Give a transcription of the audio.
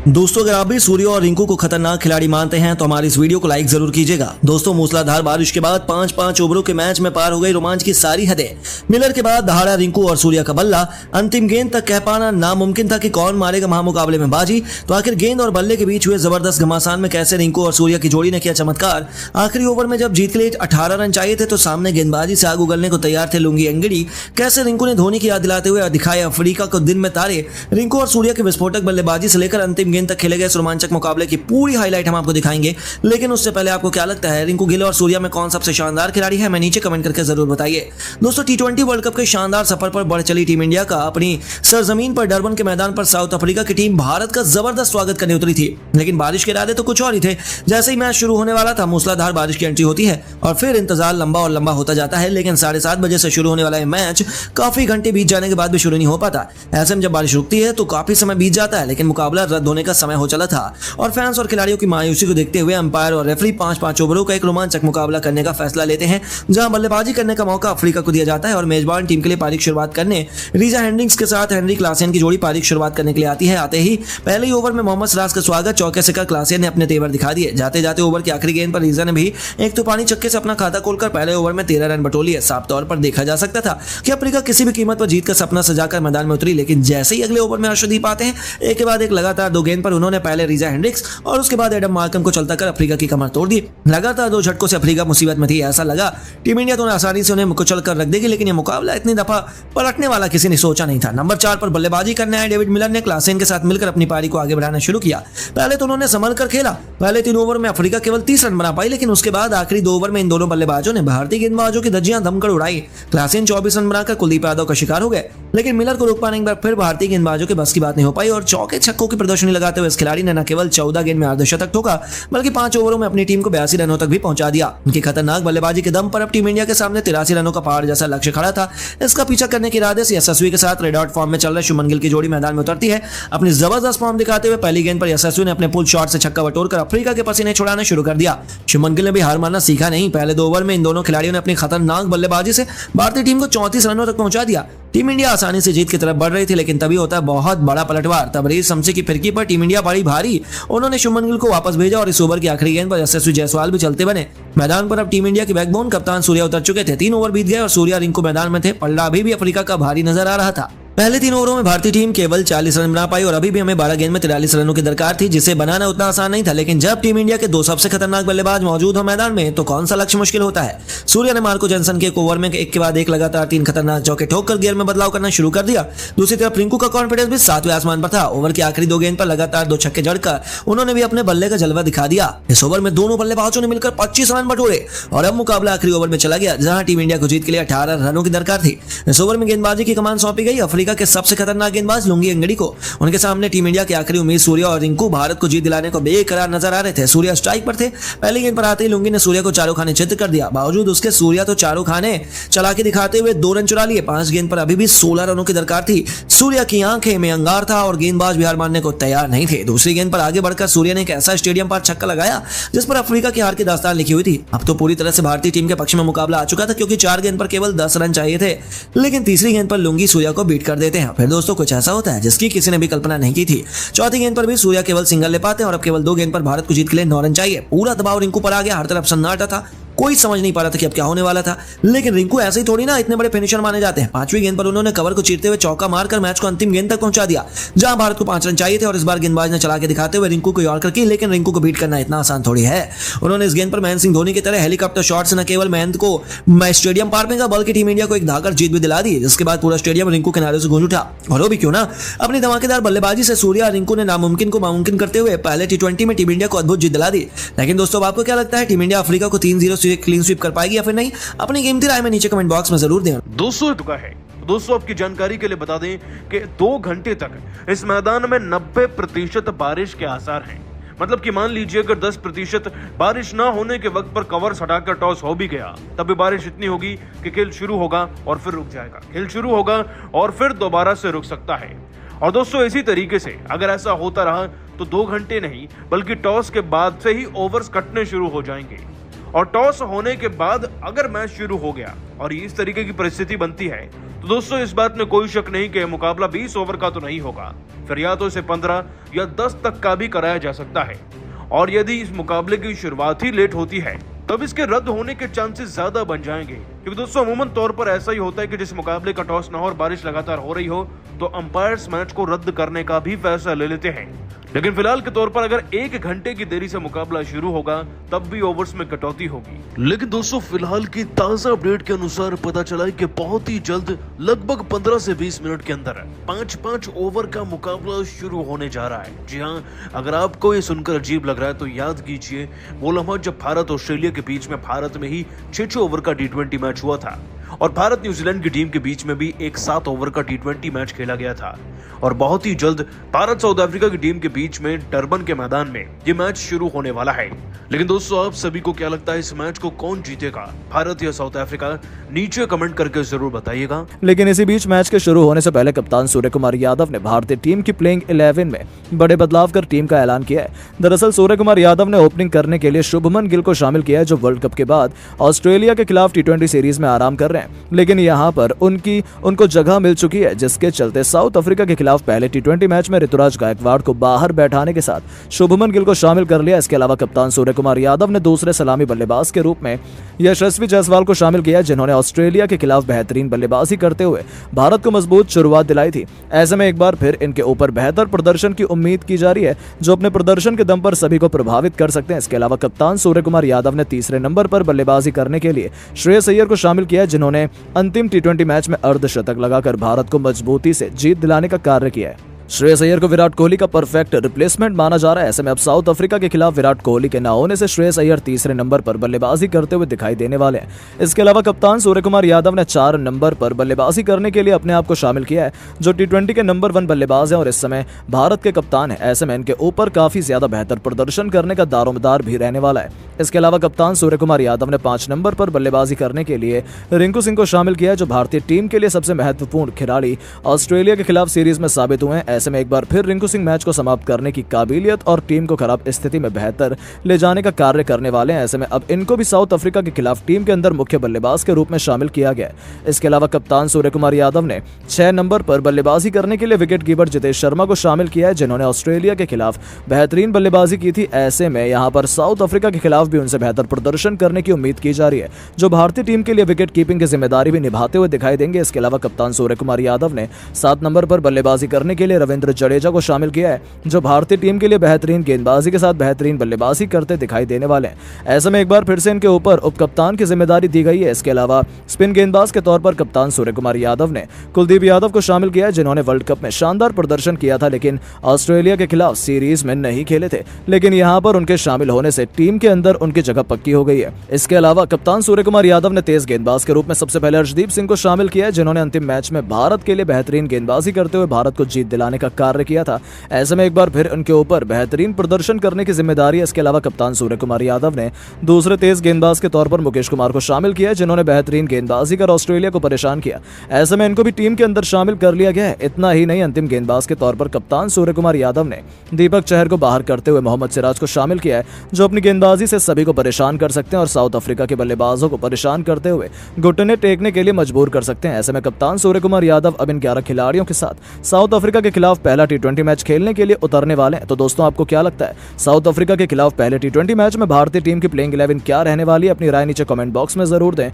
दोस्तों अगर आप भी सूर्य और रिंकू को खतरनाक खिलाड़ी मानते हैं तो हमारी इस वीडियो को लाइक जरूर कीजिएगा। दोस्तों मूसलाधार बारिश के बाद 5-5 ओवरों के मैच में पार हो गई रोमांच की सारी हदें। मिलर के बाद दहाड़ा रिंकू और सूर्य का बल्ला। अंतिम गेंद तक कह पाना नामुमकिन था कि कौन मारेगा महामुकाबले में बाजी। तो आखिर गेंद और बल्ले के बीच हुए जबरदस्त घमासान में कैसे रिंकू और सूर्य की जोड़ी ने किया चमत्कार। आखिरी ओवर में जब जीत के लिए 18 रन चाहिए थे तो सामने गेंदबाजी से आग उगलने को तैयार थे लुंगी अंगड़ी। कैसे रिंकू ने धोनी की याद दिलाते हुए दिखाए अफ्रीका को दिन में तारे। रिंकू और सूर्य की विस्फोटक बल्लेबाजी से लेकर अंतिम गेंद तक खेले गए रोमांचक मुकाबले की पूरी हाईलाइट हम आपको दिखाएंगे। लेकिन उससे पहले आपको क्या लगता है रिंकू गिल और सूर्या में कौन सबसे शानदार खिलाड़ी है, मैं नीचे कमेंट करके जरूर बताइए। दोस्तों टी20 वर्ल्ड कप के शानदार सफर पर बढ़ चली टीम इंडिया का अपनी सरजमीन पर डरबन के मैदान पर साउथ अफ्रीका की टीम भारत का जबरदस्त स्वागत करने उतरी थी। लेकिन बारिश के इरादे तो कुछ और ही थे। जैसे ही मैच शुरू होने वाला था मूसलाधार बारिश की एंट्री होती है और फिर इंतजार लंबा और लंबा होता जाता है। लेकिन 7:30 बजे से शुरू होने वाला मैच काफी घंटे बीत जाने के बाद भी शुरू नहीं हो पाता। ऐसे में जब बारिश रुकती है तो काफी समय बीत जाता है, लेकिन मुकाबला रद्द होने का समय हो चला था और फैंस और खिलाड़ियों की मायूसी को देखते हुए अंपायर और रेफरी 5-5 ओवरों का एक रोमांचक मुकाबला करने का फैसला लेते हैं, जहां बल्लेबाजी करने का मौका अफ्रीका को दिया जाता है और मेजबान टीम के लिए पारी की शुरुआत करने रीजा हेंड्रिक्स के साथ हेनरी क्लासेन की जोड़ी पारी की शुरुआत करने के लिए आती है। आते ही पहले ही ओवर में मोहम्मद सिराज का स्वागत चौके से कर क्लासेन ने अपने तेवर दिखा दिए। जाते जाते ओवर की आखिरी गेंद पर रीजा ने भी एक तूफानी छक्के से अपना खाता खोलकर पहले ओवर में 13 रन बटोर लिए। साफ तौर पर देखा जा सकता था कि अफ्रीका किसी भी कीमत पर जीत का सपना सजाकर मैदान में उतरी। लेकिन जैसे ही अगले ओवर में अर्शदीप आते हैं, एक के बाद एक लगातार 2 गेंद पर उन्होंने पहले रीजा हेंड्रिक्स और उसके बाद एडम मार्कम को चलता कर अफ्रीका की कमर तोड़ दी। लगातार 2 झटकों से अफ्रीका मुसीबत में थी। ऐसा लगा टीम इंडिया तो आसानी से उन्हें कुचल कर रख देगी, लेकिन यह मुकाबला इतनी दफा पलटने वाला किसी ने सोचा नहीं था। नंबर 4 पर बल्लेबाजी करने आए डेविड मिलर ने क्लासेन के साथ मिलकर अपनी पारी को आगे बढ़ाना शुरू किया। पहले तो उन्होंने संभल कर खेला। पहले 3 ओवर में अफ्रीका केवल 30 रन बना पाई, लेकिन उसके बाद आखिरी 2 ओवर में इन दोनों बल्लेबाजों ने भारतीय गेंदबाजों की धज्जियां दमकर उड़ाई। क्लासेन 24 रन बनाकर कुलदीप यादव का शिकार हो गए, लेकिन मिलर को रोक पाने के बाद फिर भारतीय गेंदबाजों के बस की बात नहीं हो पाई और चौके छक्कों की प्रदर्शनी लगाते हुए इस खिलाड़ी ने न केवल 14 गेंद में अर्धशतक ठोका, बल्कि 5 ओवरों में अपनी टीम को 82 रनों तक भी पहुंचा दिया। उनकी खतरनाक बल्लेबाजी के दम पर अब टीम इंडिया के सामने 83 रनों का पहाड़ जैसा लक्ष्य खड़ा था। इसका पीछा करने के इरादे से यशस्वी के साथ रेड आउट फॉर्म में चल रहे शुभमन गिल की जोड़ी मैदान में उतरती है। अपनी जबरदस्त फॉर्म दिखाते हुए पहली गेंद पर यशस्वी ने अपने पुल शॉट से छक्का बटोरकर अफ्रीका के पसीने छुड़ाना शुरू कर दिया। शुभमन गिल ने भी हार मानना सीखा नहीं। पहले 2 ओवर में इन दोनों खिलाड़ियों ने अपनी खतरनाक बल्लेबाजी से भारतीय टीम को 34 रनों तक पहुंचा दिया। टीम इंडिया आसानी से जीत की तरफ बढ़ रही थी, लेकिन तभी होता है बहुत बड़ा पलटवार। तबरेज शमसी की फिरकी पर टीम इंडिया पड़ी भारी। उन्होंने शुभमन गिल को वापस भेजा और इस ओवर की आखिरी गेंद पर यशस्वी जायसवाल भी चलते बने। मैदान पर अब टीम इंडिया के बैकबोन कप्तान सूर्या उतर चुके थे। 3 ओवर बीत गए और सूर्या रिंकू मैदान में थे। पल्ला अभी भी अफ्रीका का भारी नजर आ रहा था। पहले 3 ओवरों में भारतीय टीम केवल 40 रन बना पाई और अभी भी हमें 12 गेंद में 43 रनों की दरकार थी, जिसे बनाना उतना आसान नहीं था। लेकिन जब टीम इंडिया के 2 सबसे खतरनाक बल्लेबाज मौजूद हो मैदान में तो कौन सा लक्ष्य मुश्किल होता है। सूर्या ने मार्को जॉनसन के एक ओवर में एक के बाद एक लगातार 3 खतरनाक चौके ठोककर गियर में बदलाव करना शुरू कर दिया। दूसरी तरफ रिंकू का कॉन्फिडेंस भी 7वें आसमान पर था। ओवर की आखिरी 2 गेंद पर लगातार 2 छक्के जड़कर उन्होंने भी अपने बल्ले का जलवा दिखा दिया। इस ओवर में दोनों बल्लेबाजों ने मिलकर 25 रन बटोरे और अब मुकाबला आखिरी ओवर में चला गया, जहां टीम इंडिया को जीत के लिए 18 रनों की दरकार थी। इस ओवर में गेंदबाजी की कमान सौंपी गई अफ्रीका के सबसे खतरनाक गेंदबाज लुंगी अंगड़ी को। उनके सामने टीम इंडिया के आखिरी उम्मीद सूर्या और रिंकू भारत को जीत दिलाने को बेकरार नजर आ रहे थे। सूर्या स्ट्राइक पर थे। पहली गेंद पर आते ही लुंगी ने सूर्या को चारों खाने चित्त कर दिया। बावजूद उसके सूर्या तो चारों खाने चला के दिखाते हुए 2 रन चुरा लिए। 5 गेंद पर अभी भी 16 रनों की दरकार थी। सूर्या की आंखें में अंगार था और गेंदबाज भी हार मानने को तैयार नहीं थे। दूसरी गेंद पर आगे बढ़कर सूर्या ने एक ऐसा स्टेडियम पर छक्का लगाया जिस पर अफ्रीका की हार की दास्तान लिखी हुई थी। अब तो पूरी तरह से भारतीय टीम के पक्ष में मुकाबला आ चुका था, क्योंकि 4 गेंद पर केवल 10 रन चाहिए थे। लेकिन तीसरी गेंद पर लुंगी सूर्या को बीट कर देते हैं। फिर दोस्तों कुछ ऐसा होता है जिसकी किसी ने भी कल्पना नहीं की थी। चौथी गेंद पर भी सूर्या केवल सिंगल ले पाते हैं और अब केवल 2 गेंद पर भारत को जीत के लिए 9 रन चाहिए। पूरा दबाव रिंकू पर आ गया। हर तरफ सन्नाटा था। कोई समझ नहीं पा रहा था कि अब क्या होने वाला था। लेकिन रिंकू ऐसे ही थोड़ी ना इतने बड़े फिनिशर माने जाते हैं। 5वीं गेंद पर उन्होंने कवर को चीरते हुए चौका मारकर मैच को अंतिम गेंद तक पहुंचा दिया, जहां भारत को 5 रन चाहिए थे। और इस बार गेंदबाज ने चला के दिखाते हुए रिंकू को यॉर्कर की, लेकिन रिंकू को बीट करना इतना आसान थोड़ी है। उन्होंने इस गेंद पर महेंद्र सिंह धोनी की तरह हेलीकॉप्टर शॉट से न केवल महेंद्र को स्टेडियम पार फेंका, बल्कि टीम इंडिया को एक धाकर जीत भी दिला दी, जिसके बाद पूरा स्टेडियम रिंकू के नारे से गूंज उठा। और वो भी क्यों ना, अपनी धमाकेदार बल्लेबाजी से सूर्या और रिंकू ने नामुमकिन को मुमकिन करते हुए पहले टी20 में टीम इंडिया को अद्भुत जीत दिला दी। लेकिन दोस्तों आपको क्या लगता है, टीम इंडिया अफ्रीका को 3-0 से क्लीन स्वीप कर पाएगी या फिर नहीं? अपनी कीमती राय में नीचे कमेंट बॉक्स में जरूर दें। दोस्तों आपकी जानकारी के लिए बता दें कि 2 घंटे तक इस मैदान में 90% बारिश के आसार हैं। मतलब कि मान लीजिए अगर 10% बारिश ना होने के वक्त पर कवर्स हटाकर टॉस हो भी गया, तब भी बारिश इतनी होगी कि खेल शुरू होगा और फिर रुक जाएगा, खेल शुरू होगा और फिर दोबारा से रुक सकता है। और दोस्तों इसी तरीके से अगर ऐसा होता रहा तो 2 घंटे नहीं बल्कि टॉस के बाद से ही ओवर्स कटने शुरू हो जाएंगे। और टॉस होने के बाद अगर मैच शुरू हो गया और इस तरीके की परिस्थिति बनती है तो दोस्तों इस बात में कोई शक नहीं कि मुकाबला 20 ओवर का तो नहीं होगा, फिर या तो इसे 15 या 10 तक का भी कराया जा सकता है। और यदि इस मुकाबले की शुरुआत ही लेट होती है तब इसके रद्द होने के चांसेस ज्यादा बन जाएंगे, क्योंकि दोस्तों अमूमन तौर पर ऐसा ही होता है कि जिस मुकाबले का टॉस न हो और बारिश लगातार हो रही हो तो अंपायर्स मैच को रद्द करने का भी फैसला ले लेते हैं। लेकिन फिलहाल के तौर पर अगर 1 घंटे की देरी से मुकाबला शुरू होगा तब भी ओवर्स में कटौती होगी। लेकिन दोस्तों फिलहाल की ताजा अपडेट के अनुसार पता चला है कि बहुत ही जल्द लगभग 15 से 20 मिनट के अंदर 5-5 ओवर का मुकाबला शुरू होने जा रहा है। जी हाँ, अगर आपको ये सुनकर अजीब लग रहा है तो याद कीजिए वो लम्हा जब भारत ऑस्ट्रेलिया के बीच में भारत में ही 6 ओवर का T20 मैच हुआ था और भारत न्यूजीलैंड की टीम के बीच में भी एक 7 ओवर का T20 मैच खेला गया था। और बहुत ही जल्द भारत साउथ अफ्रीका की टीम के बीच में डरबन के मैदान में ये मैच शुरू होने वाला है। लेकिन दोस्तों आप सभी को क्या लगता है इस मैच को कौन जीतेगा, भारत या साउथ अफ्रीका? नीचे कमेंट करके जरूर बताइएगा। लेकिन इसी बीच मैच के शुरू होने से पहले कप्तान सूर्य कुमार यादव ने भारतीय टीम की प्लेइंग 11 में बड़े बदलाव कर टीम का ऐलान किया है। दरअसल सूर्य कुमार यादव ने ओपनिंग करने के लिए शुभमन गिल को शामिल किया है, जो वर्ल्ड कप के बाद ऑस्ट्रेलिया के खिलाफ T20 सीरीज में आराम कर रहे हैं। लेकिन यहाँ पर उनको जगह मिल चुकी है, जिसके चलते साउथ अफ्रीका के खिलाफ पहले T20 मैच में ऋतुराज गायकवाड़ को बाहर बैठाने के साथ शुभमन गिल को शामिल कर लिया। इसके अलावा कप्तान सूर्य कुमार यादव ने दूसरे सलामी बल्लेबाज के रूप में यशस्वी जायसवाल को शामिल किया, जिन्होंने ऑस्ट्रेलिया के खिलाफ बेहतरीन बल्लेबाजी करते हुए भारत को मजबूत शुरुआत दिलाई थी। ऐसे में एक बार फिर इनके ऊपर बेहतर प्रदर्शन की उम्मीद की जा रही है, जो अपने प्रदर्शन के दम पर सभी को प्रभावित कर सकते हैं। इसके अलावा कप्तान सूर्य कुमार यादव ने तीसरे नंबर पर बल्लेबाजी करने के लिए श्रेयस अय्यर को शामिल किया, जिन्होंने अंतिम T20 मैच में अर्धशतक लगाकर भारत को मजबूती से जीत दिलाने का कार्य किया है। श्रेयस अय्यर को विराट कोहली का परफेक्ट रिप्लेसमेंट माना जा रहा है। ऐसे में अब साउथ अफ्रीका के खिलाफ विराट कोहली के न होने से श्रेयस अय्यर तीसरे नंबर पर बल्लेबाजी करते हुए दिखाई देने वाले हैं। इसके अलावा कप्तान सूर्य कुमार यादव ने 4 नंबर पर बल्लेबाजी करने के लिए अपने आप को शामिल किया है, जो T20 के नंबर 1 बल्लेबाज हैं और इस समय भारत के कप्तान है। ऐसे में इनके ऊपर काफी ज्यादा बेहतर प्रदर्शन करने का दारोमदार भी रहने वाला है। इसके अलावा कप्तान सूर्य कुमार यादव ने 5 नंबर पर बल्लेबाजी करने के लिए रिंकू सिंह को शामिल किया है, जो भारतीय टीम के लिए सबसे महत्वपूर्ण खिलाड़ी ऑस्ट्रेलिया के खिलाफ सीरीज में साबित हुए हैं। ऐसे में एक बार फिर रिंकू सिंह मैच को समाप्त करने की काबिलियत और टीम को खराब स्थिति में बेहतर ले जाने का कार्य करने वाले हैं। ऐसे में अब इनको भी साउथ अफ्रीका के खिलाफ टीम के अंदर मुख्य बल्लेबाज के रूप में शामिल किया गया है। इसके अलावा कप्तान सूर्य कुमार यादव ने 6 नंबर पर बल्लेबाजी करने के लिए विकेट कीपर जितेश शर्मा को शामिल किया है, जिन्होंने ऑस्ट्रेलिया के खिलाफ बेहतरीन बल्लेबाजी की थी। ऐसे में यहाँ पर साउथ अफ्रीका के खिलाफ भी उनसे बेहतर प्रदर्शन करने की उम्मीद की जा रही है, जो भारतीय टीम के लिए विकेट कीपिंग की जिम्मेदारी भी निभाते हुए दिखाई देंगे। इसके अलावा कप्तान सूर्य कुमार यादव ने 7 नंबर पर बल्लेबाजी करने के लिए रविंद्र जडेजा को शामिल किया है, जो भारतीय टीम के लिए बेहतरीन गेंदबाजी के साथ बेहतरीन बल्लेबाजी करते दिखाई देने वाले हैं। ऐसे में एक बार फिर से इनके ऊपर उपकप्तान की जिम्मेदारी दी गई है। इसके अलावा स्पिन गेंदबाज के तौर पर कप्तान सूर्य कुमार यादव ने कुलदीप यादव को शामिल किया है, जिन्होंने वर्ल्ड कप में शानदार प्रदर्शन किया था, लेकिन ऑस्ट्रेलिया के खिलाफ सीरीज में नहीं खेले थे। लेकिन यहाँ पर उनके शामिल होने से टीम के अंदर उनकी जगह पक्की हो गई है। इसके अलावा कप्तान सूर्य कुमार यादव ने तेज गेंदबाज के रूप में सबसे पहले अर्शदीप सिंह को शामिल किया है, जिन्होंने अंतिम मैच में भारत के लिए बेहतरीन गेंदबाजी करते हुए भारत को जीत दिलाने का कार्य किया था। ऐसे में एक बार फिर उनके ऊपर बेहतरीन प्रदर्शन करने की जिम्मेदारी है। इसके अलावा कप्तान सूर्य कुमार यादव ने दूसरे तेज गेंदबाज के तौर पर मुकेश कुमार को शामिल किया है, जिन्होंने बेहतरीन गेंदबाजी कर ऑस्ट्रेलिया को परेशान किया। ऐसे में इनको भी टीम के अंदर शामिल कर लिया गया है। इतना ही नहीं, अंतिम गेंदबाज के तौर पर कप्तान सूर्य कुमार यादव ने दीपक चहर को बाहर करते हुए मोहम्मद सिराज को शामिल किया है, जो अपनी गेंदबाजी से सभी को परेशान कर सकते हैं और साउथ अफ्रीका के बल्लेबाजों को परेशान करते हुए घुटने टेकने के लिए मजबूर कर सकते हैं। ऐसे में कप्तान सूर्य कुमार यादव अब इन 11 खिलाड़ियों के साथ साउथ अफ्रीका के खिलाफ पहला T20 मैच खेलने के लिए उतरने वाले हैं। तो दोस्तों आपको क्या लगता है, साउथ अफ्रीका के खिलाफ पहले T20 मैच में भारतीय टीम की प्लेइंग 11 क्या रहने वाली है? अपनी राय नीचे कमेंट बॉक्स में जरूर दें।